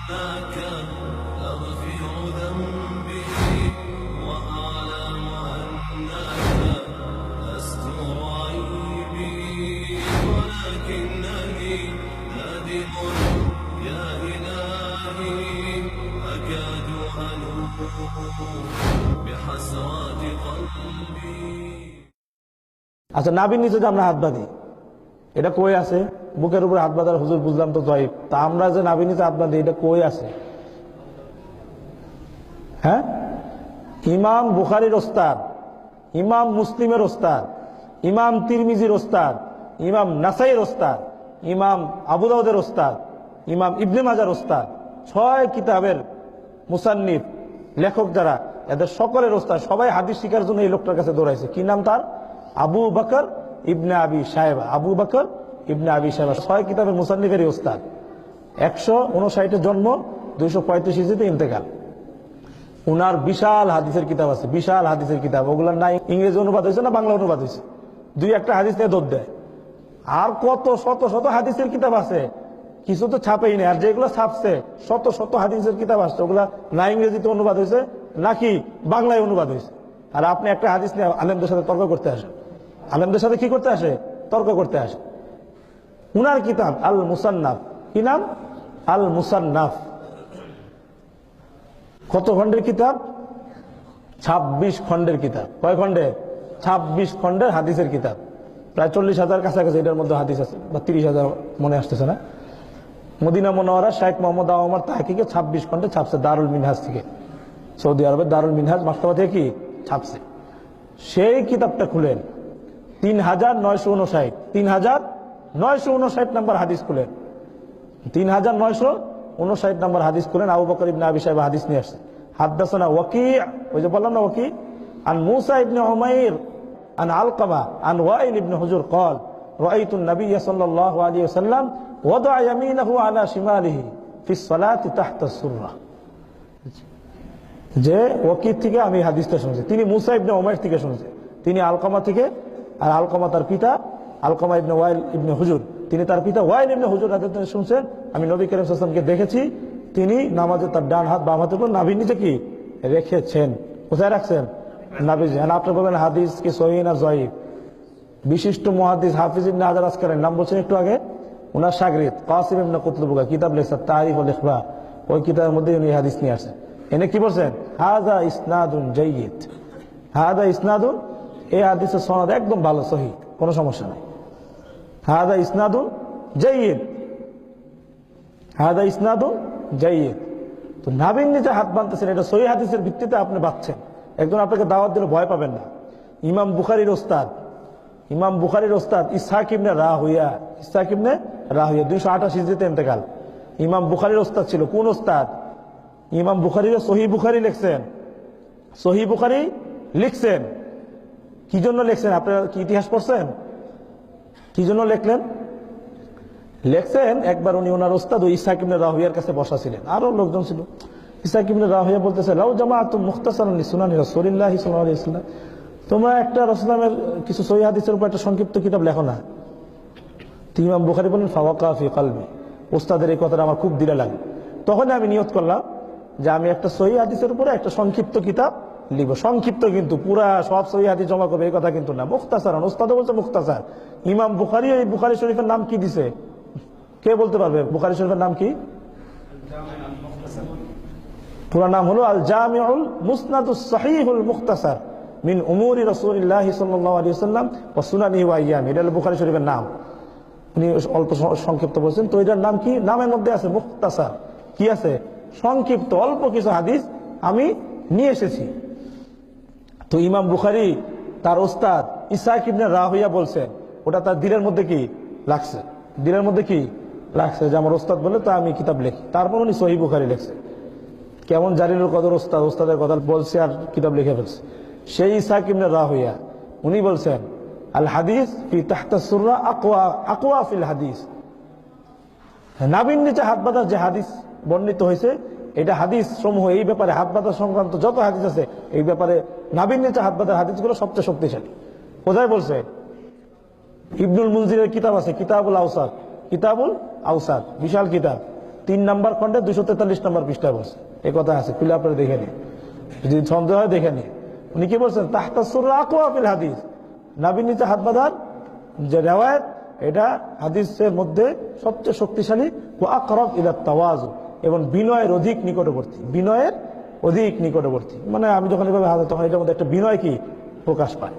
لك أغفر ذنبي وأعلم أنك أستر عيبي ولكنني نادم يا إلهي أكاد أنوب بحسرات قلبي। আচ্ছা, নাভির নিচে যে আমরা হাত বাঁধি, এটা কই আছে? বুকের উপরে হাত বাঁধার হুজুর বুঝলাম তো জয়ীব, তা আমরা যে নাভির নিচে হাত বাঁধি এটা কই আছে? হ্যাঁ, ইমাম বুখারীর ওস্তাদ, ইমাম মুসলিমের ওস্তাদ, ইমাম তিরমিজির ওস্তাদ, ইমাম নাসাইর ওস্তাদ, ইমাম আবু দাউদের ওস্তাদ, ইমাম ইবনে মাজার ওস্তাদ, 6 কিতাবের মুসান্নিফ লেখক যারা, এদের সকলের ওস্তাদ, সবাই হাদিস শিখার জন্য এই লোকটার কাছে দৌড়াইছে। কি নাম তার? আবু বকর ইবনে আবি শায়বা। আবু বকর ইবনে আবি শায়বা 6 কিতাবের মুসান্নিফেরই ওস্তাদ। 159 জন্ম, 235 হিজরিতে ইন্তেকাল। উনার বিশাল হাদিসের কিতাব আছে, বিশাল হাদিসের কিতাব। ওগুলোর না ইংরেজি অনুবাদ হয়েছে না বাংলা অনুবাদ হয়েছে, 2-1টা হাদিস নিয়ে দৌড় দেয়। আর কত শত শত হাদিসের কিতাব আছে, কিছু তো ছাপেই নেই। আর যেগুলো ছাপছে শত শত হাদিসের কিতাব আসছে, ওগুলা না ইংরেজিতে অনুবাদ হয়েছে নাকি বাংলায় অনুবাদ হয়েছে। আর আপনি একটা হাদিস নিয়ে আলেমদের সাথে তর্ক করতে আসেন। আলেমদের সাথে কি করতে আসে? তর্ক করতে আসে। উনার কিতাব আল মুসান্নাফ, কি নাম? আল মুসান্নাফ। কত খণ্ডের কিতাব? 26 খণ্ডের কিতাব। কয় খণ্ডের? 26 খণ্ডের হাদিসের কিতাব। প্রায় 40,000 কাছাকাছি এটার মধ্যে হাদিস আছে, বা 30,000 মনে আসতেছে না। মদিনা মুনাওয়ারা শাইখ মোহাম্মদ আওয়ামার তাহকিকে 26 খণ্ডে ছাপছে, দারুল মিনহাজ থেকে, সৌদি আরবের দারুল মিনহাজ মাক্তাবা থেকে কি ছাপছে। সেই কিতাবটা খুলেন, 3959 নম্বর হাদিস খুলেন, 3959 নম্বর হাদিস খুলেন। আবু বকর ইবনে আবি শায়বা হাদিস নিয়ে আসছে। হাদাসানা ওয়াকি, ওই যে বললাম না ওয়াকি, আন মুসা ইবনে উমাইর আন আলকামা আন ওয়াইল ইবনে হুজুর قال রাআইতু النبي صلى الله عليه وسلم وضع يمينه على شماله في الصلاه تحت السره। যে ওয়াকি থেকে আমি হাদিসটা শুনছি, তিনি মুসা ইবনে উমাইর থেকে শুনছে, তিনি আলকামা থেকে। আর আলকামা তার পিতা, আলকামা ইবনে ওয়াইল ইবনে হুজুর, তিনি তার পিতা ওয়াইল ইবনে হুজুর রাদিয়াল্লাহু আনহু শুনছেন, আমি নবী করিম সাল্লাল্লাহু আলাইহি ওয়াসাল্লামকে দেখেছি, তিনি নামাজে তার ডান হাত বাম হাতের উপর নাভির নিচে কি রেখেছেন। কোথায় রাখছেন? নাভির। আপনি বলবেন হাদিস কি সহিহ না জয়ীফ? বিশিষ্ট মুহাদ্দিস হাফিজ ইবনে হাজার আসকালানী নাম বলছেন একটু আগে, ওনার শাগরিদ কাসিম ইবনে কুতলুবুকা কিতাব লেখা তারিখ ওয়াল ইখবার, ওই কিতাবের মধ্যে উনি হাদিস নিয়ে আসেন। এনে কি বলছেন? হাযা ইসনাদুন জাইয়িদ, হাযা ইসনাদুন, এই হাদিসের সনদ একদম ভালো, সহিহ, কোনো সমস্যা নাই। হাযা ইসনাদুন জাইয়িদ, হাযা ইসনাদুন জাইয়িদ। তো নাভির নিচে হাত বাঁধতেছেন, এটা সহিহ হাদিসের ভিত্তিতে আপনি বাঁধছেন। একজন আপনাকে দাওয়াত দিলে ভয় পাবেন না। ইমাম বুখারীর ওস্তাদ, ইমাম বুখারীর ওস্তাদ ইসহাক ইবনে রাহুয়া, ইসহাক ইবনে রাহুয়া 228 হিজরিতে ইন্তেকাল। ইমাম বুখারীর ওস্তাদ ছিল। কোন ওস্তাদ? ইমাম বুখারীর সহিহ বুখারী লিখছেন, সহিহ বুখারী লিখছেন। কি জন্য লিখছেন? আপনারা কি ইতিহাস পড়ছেন? কি জন্য লিখলেন? লিখছেন একবার উনি ওনার ওস্তাদ ইসহাক ইবনে রাহুয়ার কাছে বসা ছিলেন, আরো লোকজন ছিল। ইসহাক ইবনে রাহুয়া বলতেছে, লাউ জামাআতুম মুখতাসারান লিসুনানি রাসূলিল্লাহি সাল্লাল্লাহু আলাইহি ওয়াসাল্লাম, তোমরা একটা রাসূলের কিছু সহিহ হাদিসের উপর একটা সংক্ষিপ্ত কিতাব লেখো না। ইমাম বুখারী বলেন, ফাওয়াকা ফি কলবি, ওস্তাদের এই কথাটা আমার খুব দিলে লাগে। তখন আমি নিয়ত করলাম যে আমি একটা সহিহ হাদিসের উপরে একটা সংক্ষিপ্ত কিতাব লিখবো। সংক্ষিপ্ত, কিন্তু পুরা সব সহিহ হাদিস জমা করবে এই কথা কিন্তু না, মুখতাসারান। ওস্তাদ বলছে মুখতাসার। ইমাম বুখারী এই বুখারী শরীফের নাম কি দিছে? কে বলতে পারবে বুখারী শরীফের নাম কি? পুরো নাম হলো আল জামিউল মুসনাদুস সহিহুল মুখতাসার মিন উমুরি রাসূলিল্লাহি সাল্লাল্লাহু আলাইহি ওয়াসাল্লাম ওয়া সুনানিহি ওয়া আইয়ামি। এটা হলো বুখারী শরীফের নাম। উনি অল্প সংক্ষিপ্ত বলছেন। তো এটার নাম কি? নামের মধ্যে আছে মুখতাসার। কি আছে? সংক্ষিপ্ত, অল্প কিছু হাদিস আমি নিয়ে এসেছি। তো ইমাম বুখারী তার ওস্তাদ ইসহাক ইবনে রাহুয়া বলছেন, ওটা তার দিলের মধ্যে কি লাগছে, দিলের মধ্যে কি লাগছে যে আমার ওস্তাদ বলে তো আমি কিতাব লিখি। তারপর উনি সহিহ বুখারী লিখছে। কেমন জালিলুল কদর ওস্তাদ, ওস্তাদের কথা বলছে আর কিতাব লিখে ফেলছে। সেই ইসহাক ইবনে রাহুয়া উনি বলছেন, আল হাদিস ফি তাহতা সুররা আকওয়া ফিল হাদিস, নাভির নিচে হাত বাঁধার যে হাদিস বর্ণিত হয়েছে, এটা হাদিস সমূহ এই ব্যাপারে, হাত বাঁধা সংক্রান্ত যত হাদিস আছে এই ব্যাপারে নাভির নিচে হাত বাঁধার হাদিসগুলো সবচেয়ে শক্তিশালী। কোথায় বলছে? ইবনুল মুনজিরের কিতাব আছে, কিতাবুল আওসাদ, কিতাবুল আওসাদ, বিশাল কিতাব, 3 নম্বর খন্ডে 243 নম্বর পৃষ্ঠা বলছে, এই কথা আছে, খুলে আপনারা দেখে নিন, যদি সন্দেহ হয় দেখে নিন। উনি কি বলছেন, তাহতা সুররা আকওয়া ফিল হাদিস, নাবির নিচে হাত বাঁধার যে রেওয়ায়েত, এটা হাদিসের মধ্যে সবচেয়ে শক্তিশালী, ওয়া আকরাব ইলা তাওয়াজু, এবং বিনয়ের অধিক নিকটবর্তী, বিনয়ের অধিক নিকটবর্তী। মানে আমি যখন এভাবে হাত, তখন এটার মধ্যে একটা বিনয় কি প্রকাশ পায়।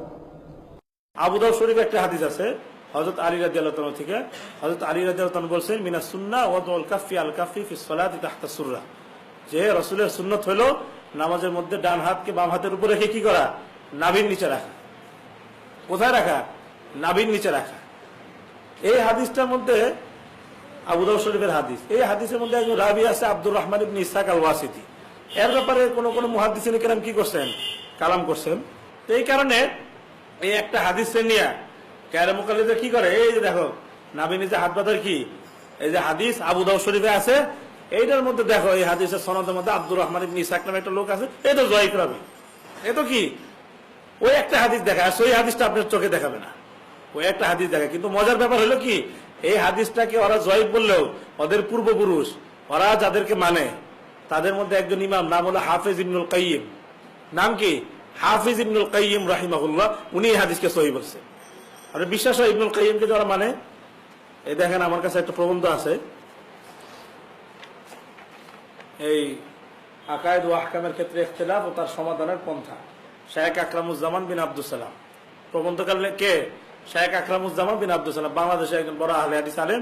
আবু দাউদ শরীফে একটা হাদিস আছে হযরত আলী রাদিয়াল্লাহু তাআলা থেকে, হযরত আলী রাদিয়াল্লাহু তাআলা বলেন, মিনাস সুন্নাহ ওয়াদুল কাফি আল কাফি ফিস সালাতি তাহতা সুররা, যে রাসূলের সুন্নাত হলো নামাজের মধ্যে ডান হাতকে বাম হাতের উপরে রেখে কি করা, নাভির নিচে রাখা। কোথায় রাখা, নাভির নিচে রাখা। এই হাদিসটার মধ্যে, আবু দাউদ শরীফের হাদিস, এই হাদিসের মধ্যে একজন রাবি আছে আব্দুর রহমান ইবনে ইসহাক আল ওয়াসিতি। এর ব্যাপারে কোন মুহাদ্দিসিন কেরাম কি করছেন, কালাম করছেন। তো এই কারণে এই একটা হাদিসে নিয়ে গায়রে মুকাল্লিদরা কি করে, এই যে দেখো নাভি নিচে হাত বাঁধার কি, এই যে হাদিস আবু দাউদ শরীফে আছে, এইটার মধ্যে দেখো এই হাদিসের সনদের মধ্যে আব্দুর রহমান ইবনে ইসহাক নামে একটা লোক আছে, এই তো জয়ীফ রাবি। এ তো কি ওই একটা হাদিস দেখা, সেই হাদিসটা আপনার চোখে দেখাবে না, ওই একটা হাদিস দেখা। কিন্তু মজার ব্যাপার হলো কি, এই হাদিসটাকে ওরা জয়ীফ বললেও ওদের পূর্বপুরুষ, ওরা যাদেরকে মানে তাদের মধ্যে একজন ইমাম, নাম হলো হাফেজ ইবনুল কাইয়িম। নাম কি, হাফিজ ইবনুল কাইয়িম রাহিমাহুল্লাহ, উনি এই হাদিসকে সহিহ বলছেন। আর বিশ্বাস হয় ইবনুল কাইয়িমকে যারা মানে, এই দেখেন আমার কাছে একটা প্রবন্ধ আছে, এই আকায়েদ ও আহকামের ক্ষেত্রে ইখতিলাফ ও তার সমাধানের পন্থা, শায়েখ আকরামুজ্জামান বিন আব্দুস সালাম। প্রবন্ধকার কে, শায়েখ আকরামুজ্জামান বিন আব্দুস সালাম, বাংলাদেশে একজন বড় আহলে হাদিস আলেম।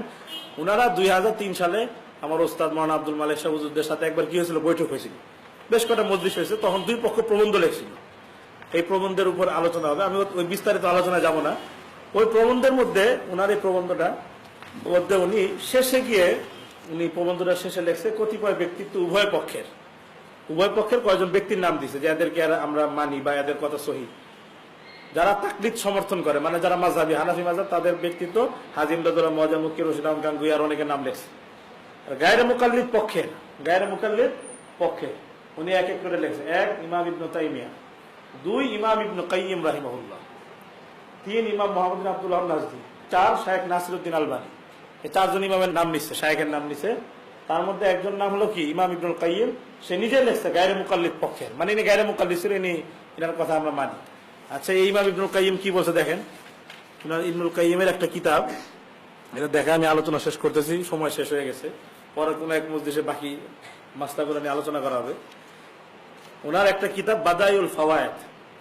উনারা 2003 সালে আমার ওস্তাদ মাওলানা আব্দুল মালিক শাহ হুজুরদের সাথে একবার কি হয়েছিল, বৈঠক হয়েছিল, বেশ কটা মজলিস হয়েছে, তখন দুই পক্ষ প্রবন্ধ লিখছিল। এই প্রবন্ধের উপর আলোচনা হবে, আমি ওই বিস্তারিত আলোচনা যাব না। ওই প্রবন্ধের মধ্যে ওনার এই প্রবন্ধটা মধ্যে উনি শেষে গিয়ে, উনি প্রবন্ধটা শেষে লেখছে কতিপয় ব্যক্তিত্ব উভয় পক্ষের কয়েকজন ব্যক্তির নাম দিছে, যাদেরকে আমরা মানি বা এদের কথা সহি, যারা তাকলিদ সমর্থন করে, মানে যারা মাযহাবী হানাফি মাযহাব, তাদের ব্যক্তিত্ব হাজিম রাদুল্লাহ মুজামুক্কি রশিদ আহমদ গাঙ্গুহি আর অনেকের নাম লেখছে। আর গায়রে মুকাল্লিদ পক্ষে উনি এক এক করে লেখছে। 1 ইমাম ইবনে তাইমিয়া, 2 ইমাম ইবনে কাইয়িম রাহিমাহুল্লাহ, 3 ইমাম মুহাম্মদ বিন আব্দুল্লাহ নাজদি, 4 শায়েখ নাসিরউদ্দিন আলবানী। এই 4 জন ইমামের নাম নিচ্ছে, শায়েখের নাম নিচ্ছে। তার মধ্যে একজন নাম হলো কি, ইমাম ইবনুল কাইয়িম, সে নিজে লেখছে গায়রে মুকাল্লিদ পক্ষের, মানে ইনি গায়রে মুকাল্লিদ ছিল, এনার কথা আমরা মানি। আচ্ছা, এই ইমাম ইবনুল কাইয়িম কি বলছে দেখেন, ইবনুল কাইয়িমের একটা কিতাব, এটা দেখে আমি আলোচনা শেষ করতেছি, সময় শেষ হয়ে গেছে, পরে কোনো এক মজলিসে বাকি মাসলাগুলো নিয়ে আলোচনা করা হবে। ওনার একটা কিতাব বাদাইউল ফাওয়ায়েদ,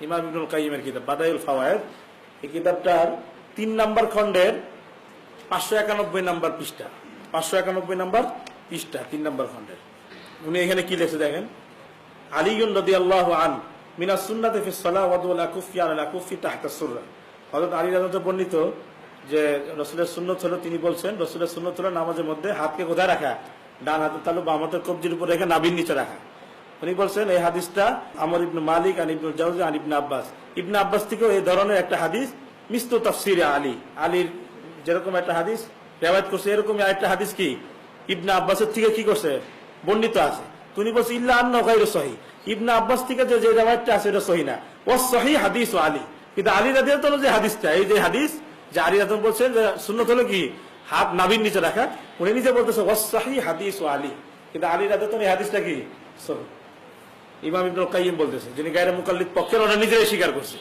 ইমাম ইবনুল কাইয়িমের কিতাব বাদাইউল ফাওয়ায়েদ। এই কিতাবটার 3 নম্বর খণ্ডের 591 নম্বর পৃষ্ঠা, 591 নম্বর পৃষ্ঠা, 3 নম্বর খণ্ডের। উনি এখানে কি লিখেছে দেখেন, আলিয়ুন রাদিয়াল্লাহু আনহু মিনাস সুন্নাতি ফিস সালাহ ওয়া দুল আকুফি আল আকুফি তাহতা সুররা। হযরত আলী রাদিয়াল্লাহু বর্ণিত যে রাসূলের সুন্নাত হলো, তিনি বলছেন রাসূলের সুন্নাত হলো নামাজের মধ্যে হাতকে কোথায় রাখা, ডান হাতের তালু বাম হাতের কবজির উপর রেখে নাভির নিচে রাখা। উনি বলছেন এই হাদিসটা আমর ইবনে মালিক আন ইবনুল জাওজি আন ইবনে আব্বাস থেকেও এই ধরনের একটা হাদিস মিসলু তাফসিরে আলীর যেরকম একটা হাদিস রিওয়ায়াত করছে, এরকমই আরেকটা হাদিস কি ইবনে আব্বাসের থেকে কি করছে, বর্ণিত আছে। তুমি বলছো ইল্লা আন্নাহু গায়রু সহিহ, ইবনে আব্বাস থেকে যে রিওয়ায়াতটা আছে এটা সহিহ না, ওয়াস সহিহ হাদিস আলী। কিন্তু আলী রাদিয়াল্লাহু তাআলা যে হাদিসটা, এই যে হাদিস যে আলী রাদিয়াল্লাহু বলছেন যে সুন্নাত হলো কি হাত নাভির নিচে রাখা, উনি নিজে বলতেছে ওয়াস সহিহ হাদিস আলী, কিন্তু আলী রাদিয়াল্লাহু তাআলা এই হাদিসটা কি সহিহ। ইমাম ইবনুল কাইয়িম বলতেছে, যিনি গায়রে মুকাল্লিদ পক্ষের, ওরা নিজেরাই স্বীকার করছে।